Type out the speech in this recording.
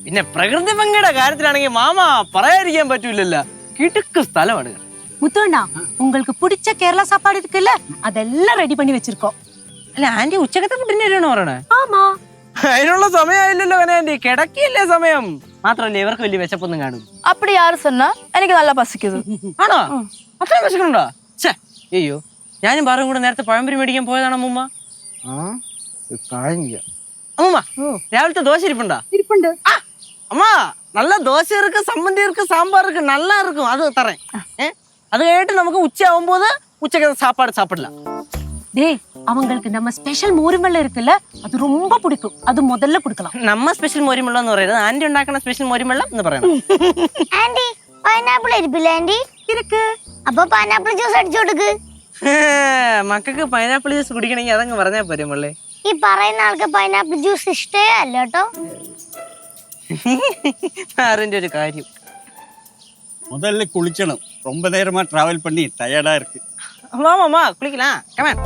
പിന്നെ പ്രകൃതി ഭംഗിയുടെ കാര്യത്തിലാണെങ്കിൽ മാമ പറയാതിരിക്കാൻ പറ്റൂലല്ലോ. കിടുക്ക് സ്ഥലമാണ്. முத்துவண்ணா, உங்களுக்கு பிடிச்ச கேரளா சாப்பாடு இருக்குல்ல, அதெல்லாம் ரெடி பண்ணி வச்சிருக்கோம். അല്ല ആന്റി ഉച്ചക്കത്തെ ഫുഡിന് വരണോ പറയണേ? ஆமா. അതിനുള്ള സമയമായില്ലല്ലോ ആന്റി, കിടക്കിയല്ലേ സമയം. മാത്രമല്ല ഇവർക്ക് വലിയ വിശപ്പൊന്നും കാണും. அப்படி யாரு சொன்னா? എനിക്ക് നല്ല പസിക്കുது. ആണോ? അത്രയും വിശക്കുന്നുണ്ടോ? ഛേ, അയ്യോ, ഞാനും പാറും കൂടെ നേരത്തെ പഴംപൊരി മേടിക്കാൻ പോയതാണ് അമ്മൂമ്മ. അമ്മൂമ്മ രാവിലത്തെ ദോശ ഇരിപ്പുണ്ടോ? இருப்புண்டு. அம்மா நல்ல தோசை இருக்கு, சம்மந்தி இருக்கு, சாம்பார் இருக்கு, நல்லா இருக்கும். அது தரேன். அது கேட்டு நமக்கு உச்சி ஆகும்போது உச்சக்கத்தை சாப்பாடு சாப்பிடலாம். டேய், அவங்களுக்கு நம்ம ஸ்பெஷல் மோரிமல்ல இருக்குல்ல, அது ரொம்ப பிடிக்கும். அது முதல்ல கொடுக்கலாம். நம்ம ஸ்பெஷல் மோரிமல்ல എന്ന് പറയുന്നത് ആന്റി ഉണ്ടാക്കുന്ന സ്പെഷ്യൽ മോരിമല്ല എന്ന് പറയണം. ആന്റി പൈനാപ്പിൾ ഇരിപ്പില്ല ആന്റി? இருக்கு. അപ്പൊ പൈനാപ്പിൾ ജ്യൂസ് അടിച്ചു കൊടുക്ക്. മക്കൾക്ക് പൈനാപ്പിൾ ജ്യൂസ് കുടിക്കണമെങ്കിൽ അതങ്ങ് പറഞ്ഞാൽ പോരെ മള്ളേ. ഈ പറയുന്ന ആൾക്ക് പൈനാപ്പിൾ ജ്യൂസ് ഇഷ്ടേ അല്ല കേട്ടോ. ആറിന്റെ ഒരു കാര്യം. முதல்ல குளிக்கணும். ரொம்ப நேரமா டிராவல் பண்ணி டயர்டா இருக்கு. மாமா குளிக்கலாம். கமான்.